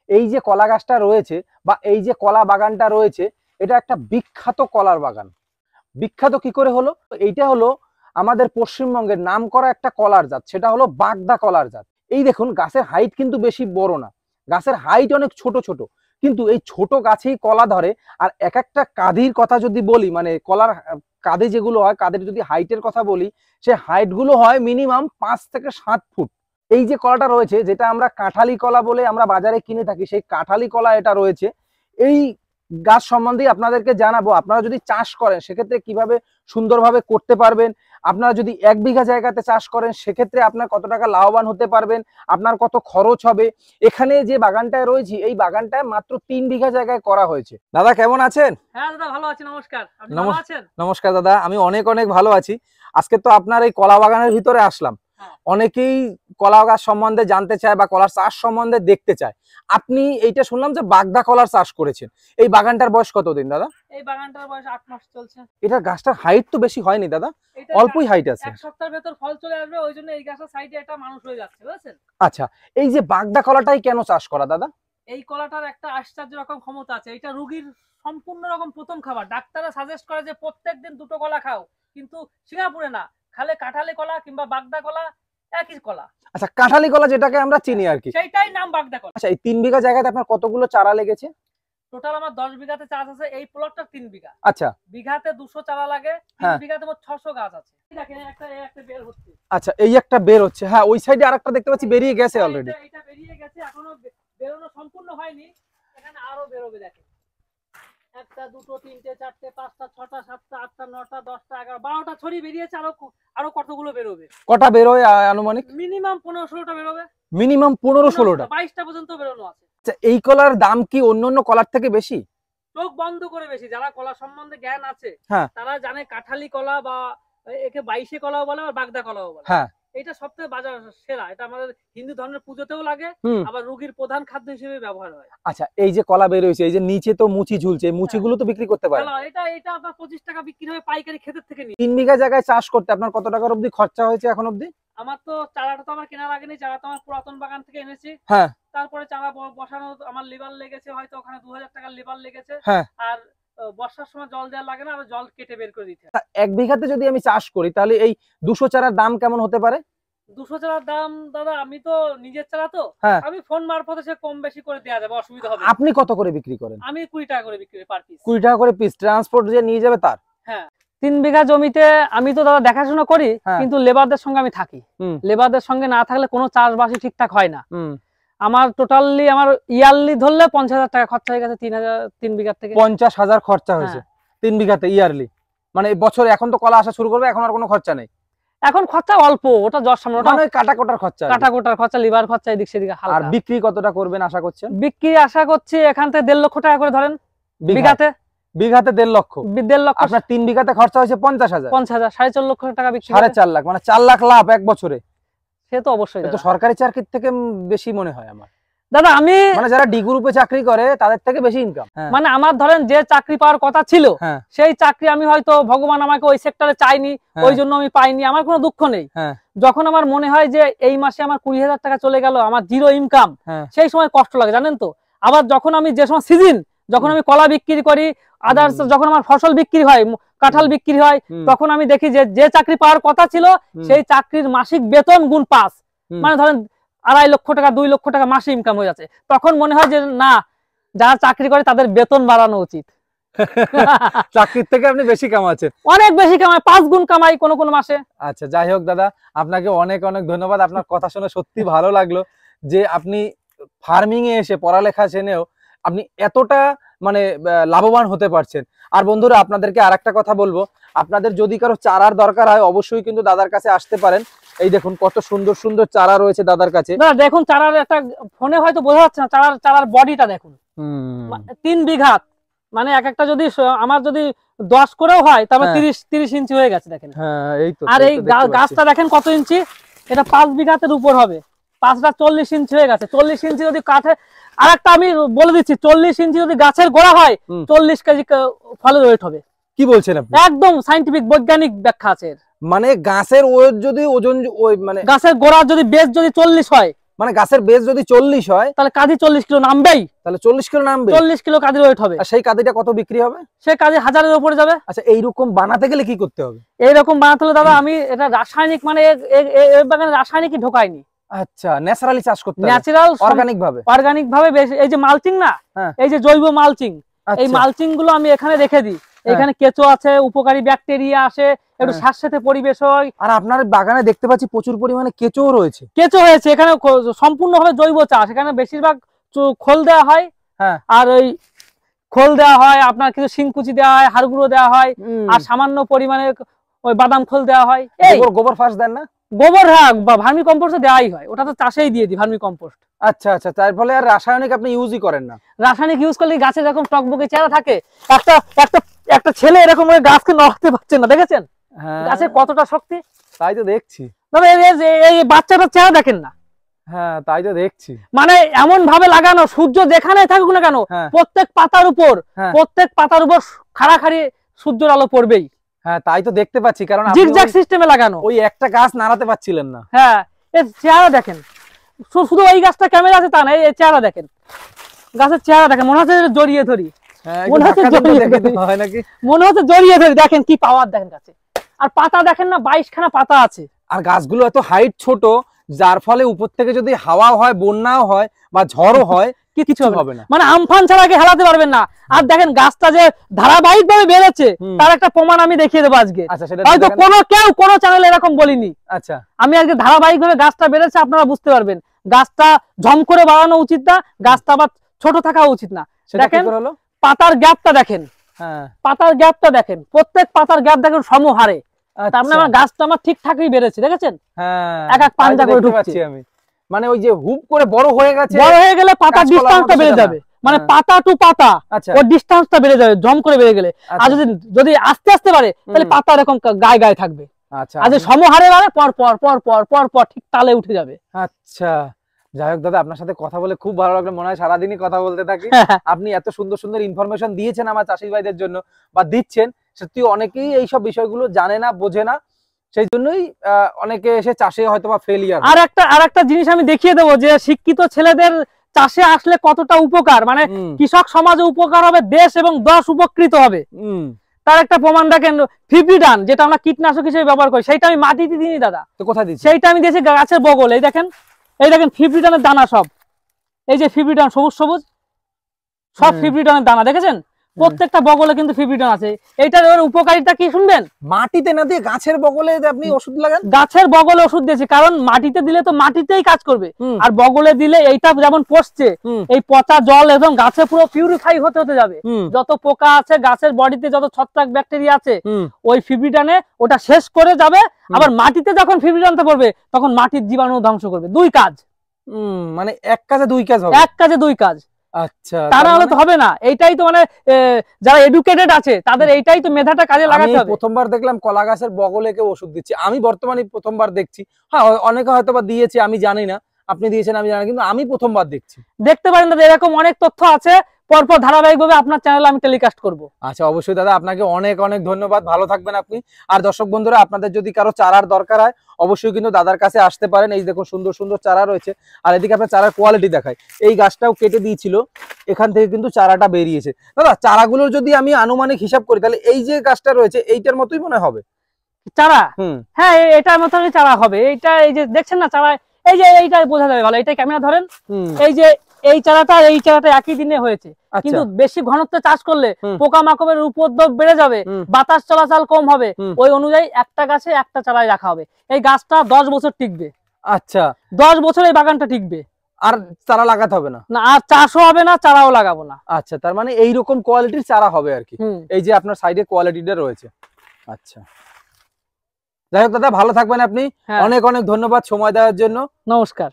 এই যে কলা গাছটা রয়েছে বা এই যে কলা বাগানটা রয়েছে, এটা একটা বিখ্যাত কলার বাগান। বিখ্যাত কি করে হলো? এইটা হলো আমাদের পশ্চিমবঙ্গের নামকরা একটা কলার জাত, সেটা হলো বাগদা কলার জাত। এই দেখুন, গাছের হাইট কিন্তু বেশি বড় না, গাছের হাইট অনেক ছোট ছোট, কিন্তু এই ছোট গাছেই কলা ধরে। আর এক একটা কাঁধির কথা যদি বলি, মানে কলার কাঁধে যেগুলো হয়, কাঁধের যদি হাইটের কথা বলি, সে হাইট গুলো হয় মিনিমাম 5 থেকে 7 ফুট। এই যে কলাটা রয়েছে, যেটা আমরা কাঁঠালি কলা বলে আমরা বাজারে কিনে থাকি, সেই কাঁঠালি কলা এটা রয়েছে। এই গাছ সম্বন্ধে আপনাদেরকে জানাবো। আপনারা যদি চাষ করেন সেক্ষেত্রে কিভাবে সুন্দরভাবে করতে পারবেন, আপনারা যদি 1 বিঘা জায়গাতে চাষ করেন সেক্ষেত্রে আপনার কত টাকা লাভবান হতে পারবেন, আপনার কত খরচ হবে। এখানে যে বাগানটায় রয়েছে, এই বাগানটায় মাত্র 3 বিঘা জায়গায় করা হয়েছে। দাদা কেমন আছেন? হ্যাঁ দাদা ভালো আছি, নমস্কার। আপনি ভালো আছেন? নমস্কার দাদা, আমি অনেক অনেক ভালো আছি। আজকে তো আপনার এই কলা বাগানের ভিতরে আসলাম। অনেকেই কলা গাছ সম্বন্ধে জানতে চায় বা কলার চাষ সম্বন্ধে দেখতে চায়। আপনি এইটা শুনলাম যে বাগদা কলার চাষ করেছেন। এই বাগানটার বয়স কতদিন দাদা? এই বাগানটার বয়স 8 মাস চলছে। এটা গাছটার হাইট তো বেশি হয়নি দাদা, অল্পই হাইট আছে। এক সপ্তাহের ভেতর ফল চলে আসবে, ওই জন্য এই গাছের সাইডে একটা মানুষ হয়ে যাচ্ছে, বুঝছেন? আচ্ছা, এই যে বাগদা কলাটাই কেন চাষ করা দাদা? এই কলাটার একটা আশ্চর্য রকম ক্ষমতা আছে। এটা রোগীর সম্পূর্ণ রকম প্রথম খাবার। ডাক্তাররা সাজেস্ট করে যে প্রত্যেকদিন 2টো কলা খাও, কিন্তু সিঙ্গাপুরে না, খালে কাঁঠালি কলা কিংবা বাগদা কলা একই কলা। আচ্ছা, কাঁঠালি কলা যেটাকে আমরা চিনি আর কি, সেইটাই নাম বাগদা কলা। আচ্ছা, এই 3 বিঘা জায়গাতে আপনার কতগুলো চারা লেগেছে? টোটাল আমার 10 বিঘাতে চাষ আছে। এই প্লটটা 3 বিঘা। আচ্ছা, বিঘাতে 200 চারা লাগে। 3 বিঘাতে মোট 600 গাছ আছে। দেখেন একটা বের হচ্ছে। আচ্ছা, এই একটা বের হচ্ছে। হ্যাঁ, ওই সাইডে আরেকটা দেখতে পাচ্ছি বেরিয়ে গেছে অলরেডি। এটা বেরিয়ে গেছে, এখনো বেরোনো সম্পূর্ণ হয়নি। এখানে আরো বেরোবে, দেখেন। 1 2 3 4 5 6 7 8 9 10 11 12টা ছড়ি বেরিয়েছে। আরো কতগুলো বেরোবে? কটা বেরোয় আনুমানিক? মিনিমাম 15-16টা বেরোবে। মিনিমাম 15-16টা? 22টা পর্যন্ত বেরোনো আছে। আচ্ছা, এই কলার দাম কি অন্যান্য কলার থেকে বেশি? চোখ বন্ধ করে বেশি। যারা কলা সম্বন্ধে জ্ঞান আছে তারা জানে কাঁঠালি কলা বা একে 22 কলাও বলে আর বাগদা কলাও বলে। হ্যাঁ, এটা সবথেকে বাজার সেরা। এটা আমাদের হিন্দু ধর্মের পুজোতেও লাগে, আবার রোগীর প্রধান খাদ্য হিসেবে ব্যবহার হয়। আচ্ছা, এই যে কলা বের হয়েছে, এই যে নিচে তো মুচি ঝুলছে, এই মুচিগুলো তো বিক্রি করতে পারেন? এটা আপনার 25 টাকা বিক্রি হবে পাইকারি ক্ষেতের থেকে নিয়ে। 3 বিঘা জায়গায় চাষ করতে আপনার কত টাকার অবধি খরচা হয়েছে এখন অবধি? আমার তো চারাটা তো আমার কেনা লাগেনি, চারা তো আমার পুরাতন বাগান থেকে এনেছি। হ্যাঁ, তারপরে চারা বসানো আমার লেবার লেগেছে, হয়তো ওখানে 2000 টাকার লেবার লেগেছে। হ্যাঁ, আর বর্ষার সময় জল দেওয়া লাগে না, আর জল কেটে বের করে দিতে। 1 বিঘাতে যদি আমি চাষ করি তাহলে এই 200 চারার দাম কেমন হতে পারে? 200 চারার দাম দাদা, আমি তো নিজের চারা তো, আমি ফোন মারফতে সে কম বেশি করে দেওয়া যাবে, অসুবিধা হবে। আপনি কত করে বিক্রি করেন? আমি 20 টাকা করে বিক্রি করি পার পিস। 20 টাকা করে পিস, ট্রান্সপোর্ট যে নিয়ে যাবে তার? হ্যাঁ। 3 বিঘা জমিতে আমি তো দাদা দেখাশোনা করি, কিন্তু লেবারদের সঙ্গে আমি থাকি। লেবারদের সঙ্গে না থাকলে কোনো চাষবাসই ঠিকঠাক হয় না। আমার টোটালি আমার ইয়ারলি ধরলে 50,000 টাকা খরচা হয়ে গেছে। 3 বিঘা থেকে 50,000 খরচা হয়েছে 3 বিঘাতে ইয়ারলি। মানে বছরে এখন তো কলা আসা শুরু করবে, এখন আর কোনো খরচা নেই? এখন খরচা অল্প, ওটা যশ সামনে, ওটা মানে কাটাকোটার খরচা, কাটাকোটার খরচা, লিভার খরচা, এদিক সেদিক হালকা। আর বিক্রি কতটা করবেন আশা করছেন? বিক্রি আশা করছি এখান থেকে 1.5 লক্ষ টাকা করে ধরেন বিঘাতে। বিঘাতে 1.5 লক্ষ? 1.5 লক্ষ। আপনার 3 বিঘাতে খরচা হয়েছে 50,000। 4.5 লক্ষ টাকা বিক্রি। 4.5 লাখ, মানে 4 লাখ লাভ এক বছরে। সে তো অবশ্যই, তো সরকারি চাকরির থেকে বেশি মনে হয় আমার দাদা। আমি মানে যারা ডি গ্রুপে চাকরি করে তাদের থেকে বেশি ইনকাম। মানে আমার ধরেন যে চাকরি পাওয়ার কথা ছিল, সেই চাকরি আমি হয়তো ভগবান আমাকে ওই সেক্টরে চাইনি, ওই জন্য আমি পাইনি। আমার কোনো দুঃখ নেই। যখন আমার মনে হয় যে এই মাসে আমার 20,000 টাকা চলে গেল, আমার জিরো ইনকাম, সেই সময় কষ্ট লাগে, জানেন তো। আবার যখন আমি যে সময় সিজন, যখন আমি কলা বিক্রি করি, আদার্স যখন আমার ফসল বিক্রি হয়, কাঁঠাল বিক্রি হয়, তখন আমি দেখি যে চাকরি পাওয়ার কথা ছিল সেই চাকরির মাসিক বেতন গুণ 5। মানে ধরেন 2.5 লক্ষ টাকা 2 লক্ষ টাকা মাসে ইনকাম হয়ে যাচ্ছে। তখন মনে হয় যে না, যারা চাকরি করে তাদের বেতন বাড়ানো উচিত। চাকরির থেকে আপনি বেশি কামাচ্ছেন? অনেক বেশি কামাই, 5 গুণ কামাই কোন কোন মাসে। আচ্ছা, যাই হোক দাদা, আপনাকে অনেক অনেক ধন্যবাদ। আপনার কথা শুনে সত্যি ভালো লাগলো যে আপনি ফার্মিং এ এসে পড়ালেখা জেনেও আপনি এতটা মানে লাভবান হতে পারছেন। আর বন্ধুরা, আপনাদেরকে আরেকটা কথা বলবো, আপনাদের যদি কারো চারার দরকার হয় অবশ্যই কিন্তু দাদার কাছে আসতে পারেন। এই দেখুন কত সুন্দর সুন্দর চারা রয়েছে দাদার কাছে। দাদা দেখুন, চারার একটা ফোনে হয়তো বোঝা যাচ্ছে না, চারার বডিটা দেখুন। 3 বিঘা মানে এক একটা যদি আমার যদি 10 করেও হয় তাহলে 30 ইঞ্চি হয়ে গেছে, দেখেন। আর এই গাছটা দেখেন কত ইঞ্চি, এটা 5 বিঘাতের উপর হবে। 5টা 40 ইঞ্চি হয়ে গেছে। 40 ইঞ্চি যদি কাঠে, আর একটা আমি বলে দিচ্ছি, 40 ইঞ্চি যদি গাছের গোড়া হয় 40 কেজি ফলের ওয়েট হবে। কি বলছেন আপনি? একদম সাইন্টিফিক বৈজ্ঞানিক ব্যাখ্যা আছে। মানে গাছের ওজন যদি মানে গাছের গোড়া যদি বেস যদি 40 হয় মানে গাছের বেস যদি 40 হয় তাহলে কাঁদি 40 কিলো নামবেই, তাহলে 40 কিলো নামবে। 40 কিলো কাঁদির ওয়েট হবে। আর সেই কাঁদিটা কত বিক্রি হবে? সেই কাঁদি 1000-এর উপরে যাবে। আচ্ছা, এইরকম বানাতে গেলে কি করতে হবে? এইরকম বানাতে হলে দাদা আমি এটা রাসায়নিক মানে এই বাগানে রাসায়নিকই ঢোকাইনি। আচ্ছা, ন্যাচারালি চাষ করতে হবে, ন্যাচারাল অর্গানিক ভাবে। এই যে মালচিং না, এই যে জৈব মালচিং, এই মালচিং গুলো আমি এখানে রেখে দিই। এখানে কেঁচো আছে, উপকারী ব্যাকটেরিয়া আসে, একটু স্বাস্থ্যসাথী পরিবেশ হয়। আর আপনার বাগানে দেখতে পাচ্ছি প্রচুর পরিমাণে কেঁচো রয়েছে। কেঁচো হয়েছে এখানে, সম্পূর্ণভাবে জৈব চাষ। এখানে বেশিরভাগ খোল দেওয়া হয়, আর ওই খোল দেওয়া হয়, আপনার কিছু শিংকুচি দেওয়া হয়, হাড়গুঁড়ো দেওয়া হয়, আর সামান্য পরিমাণে ওই বাদাম খোল দেওয়া হয়। এই গোবর ফাঁস দেন না? গোবর, হ্যাঁ, ভার্মি কম্পোস্ট দেওয়াই হয়, ওটা তো চাষেই দিয়ে দিই ভার্মি কম্পোস্ট। আচ্ছা আচ্ছা, তার ফলে আর রাসায়নিক আপনি ইউজই করেন না? রাসায়নিক ইউজ করলে গাছের এরকম টকবকে চেহারা থাকে। একটা ছেলে এরকম গাছকে নড়াতে পারছে না, দেখেছেন গাছের কতটা শক্তি? তাই তো দেখছি। তবে এই বাচ্চাটার চেহারা দেখেন না? হ্যাঁ, তাই তো দেখছি। মানে এমন ভাবে লাগানো, সূর্য যেখানে থাকুক না কেন, প্রত্যেক পাতার উপর খাড়াখাড়ি সূর্যের আলো পড়বেই। হ্যাঁ, তাই তো দেখতে পাচ্ছি, কারণ জিগজ্যাগ সিস্টেমে লাগানো। ওই একটা গাছ নাড়াতে পারছিলেন না। হ্যাঁ, এর চেহারা দেখেন, শুধু ওই গাছটা ক্যামেরা আছে তা না, এই চেহারা দেখেন, গাছের চেহারা দেখেন, মনে হচ্ছে জড়িয়ে ধরি, মনে হচ্ছে জড়িয়ে ধরি। দেখেন কি পাওয়ার, দেখেন গাছে। আর পাতা দেখেন না, 22 খানা পাতা আছে। আর গাছগুলো এত হাইট ছোট, যার ফলে উপর থেকে যদি হাওয়া হয়, বন্যাও হয় বা ঝড়ও হয়, কিছু হবে না। মানে আমফান ছাড়া হেলাতে পারবেন না। আর দেখেন গাছটা যে ধারাবাহিক ভাবে বেড়েছে, তার একটা প্রমাণ আমি দেখিয়ে দেবো আজকে। হয়তো কোনো চ্যানেলে এরকম বলিনি। আচ্ছা, আমি আজকে ধারাবাহিক ভাবে গাছটা বেড়েছে, আপনারা বুঝতে পারবেন। গাছটা ঝম করে বাড়ানো উচিত না, গাছটা আবার ছোট থাকা উচিত না। দেখেন পাতার গ্যাপটা দেখেন, পাতার গ্যাপটা দেখেন, প্রত্যেক পাতার গ্যাপ দেখেন সমহারে। তার মানে আমার গাছটা আমার ঠিকঠাকই বেড়েছে, দেখেছেন? এক এক পাঞ্জা করে ঢুকছে আমি। মানে ওই যে হুপ করে বড় হয়ে গেছে, বড় হয়ে গেলে পাতার ডিসটেন্সটা বেড়ে যাবে, মানে পাতা টু পাতা ওর ডিসটেন্সটা বেড়ে যাবে জম করে বেড়ে গেলে। আর যদি আস্তে আস্তে বাড়ে, তাহলে পাতা এরকম গায়ে গায়ে থাকবে। আচ্ছা, আর যদি সমহারে বাড়ে, পর পর পর পর পর পর ঠিক তালে উঠে যাবে। আচ্ছা, যাই হোক দাদা, আপনার সাথে কথা বলে খুব ভালো লাগলো। মনে হয় সারাদিনই কথা বলতে থাকি। আপনি এত সুন্দর সুন্দর ইনফরমেশন দিয়েছেন আমার চাষি ভাইদের জন্য, বা দিচ্ছেন। সত্যি অনেকেই এইসব বিষয়গুলো জানে না, বোঝে না, সেই জন্যই অনেকে এসে চাষে হয়তো বা ফেলিয়ার। আর একটা জিনিস আমি দেখিয়ে দেবো, যে শিক্ষিত ছেলেদের চাষে আসলে কতটা উপকার, মানে কৃষক সমাজে উপকার হবে, দেশ এবং দশ উপকৃত হবে। তার একটা প্রমাণ দেখেন, ফিব্রিডান, যেটা আমরা কীটনাশক হিসেবে ব্যবহার করি, সেইটা আমি মাটিতে দিইনি দাদা। তো কোথায় দিচ্ছি? সেইটা আমি দিয়েছি গাছের বগল। এই দেখেন ফিব্রিডানের দানা সব, এই যে ফিব্রিডান সবুজ সবুজ, সব ফিব্রিডানের দানা দেখেছেন? প্রত্যেকটা বগলে কিন্তু ফিব্রিডান আছে। এইটার উপকারিতা কি শুনবেন? মাটিতে না দিয়ে গাছের বগলে আপনি ওষুধ লাগান? গাছের বগলে ওষুধ দিয়েছি, কারণ মাটিতে দিলে তো মাটিতেই কাজ করবে, আর বগলে দিলে এইটা যেমন পচছে, এই পচা জল একদম গাছে পুরো পিউরিফাই হতে যাবে। যত পোকা আছে গাছের বডিতে, যত ছত্রাক ব্যাকটেরিয়া আছে, ওই ফিব্রিডানে ওটা শেষ করে যাবে। আবার মাটিতে যখন ফিব্রিডানটা পড়বে, তখন মাটির জীবাণু ধ্বংস করবে। দুই কাজ, মানে এক কাজে দুই কাজ হবে। এক কাজে দুই কাজ। আচ্ছা, তারা হলে তো হবে না। এইটাই তো মানে যারা এডুকেটেড আছে, তাদের এইটাই তো মেধাটা কাজে লাগাতে হবে। প্রথমবার দেখলাম কলা গাছের বগলে কেউ ওষুধ দিচ্ছে, আমি বর্তমানে প্রথমবার দেখছি। হ্যাঁ, অনেকে হয়তো বা দিয়েছে, আমি জানি না, আপনি দিয়েছেন আমি জানি, কিন্তু আমি প্রথমবার দেখছি। দেখতে পারেন দাদা, এরকম অনেক তথ্য আছে, পরপর ধারাবাহিকভাবে আপনার চ্যানেলে আমি টেলিকাস্ট করব। আচ্ছা, অবশ্যই দাদা, আপনাকে অনেক অনেক ধন্যবাদ, ভালো থাকবেন আপনি। আর দর্শক বন্ধুরা, আপনাদের যদি কারো চারার দরকার হয়, অবশ্যই কিন্তু দাদার কাছে আসতে পারেন। এই দেখুন সুন্দর সুন্দর চারা রয়েছে। আর এদিকে আপনার চারার কোয়ালিটি দেখায়। এই গাছটাও কেটে দিয়েছিল, এখান থেকে কিন্তু চারাটা বেরিয়েছে। দাদা, চারাগুলোর যদি আমি আনুমানিক হিসাব করি, তাহলে এই যে গাছটা রয়েছে এইটার মতোই মনে হবে চারা। হ্যাঁ, এটার মতনই চারা হবে। এইটা এই যে দেখছেন না চারা, এই যে এইটা বোঝা যাবে ভালো। এইটা ক্যামেরা ধরেন, এই যে এই চারাটা একই দিনে হয়েছে। কিন্তু বেশি ঘনত্বে চাষ করলে পোকামাকড়ের উপদ্রব বেড়ে যাবে, বাতাস চলাচল কম হবে। ওই অনুযায়ী একটা গাছে একটা চারাই রাখা হবে। এই গাছটা 10 বছর টিকবে। আচ্ছা, 10 বছর এই বাগানটা টিকবে। আর চারা লাগাতে হবে না? না, আর চাষও হবে না, চারাও লাগাবো না। আচ্ছা, তার মানে এইরকম কোয়ালিটির চারা হবে আর কি। এই যে আপনার সাইডে কোয়ালিটিটা রয়েছে। আচ্ছা, যাই হোক দাদা, ভালো থাকবেন আপনি। অনেক অনেক ধন্যবাদ সময় দেওয়ার জন্য। নমস্কার।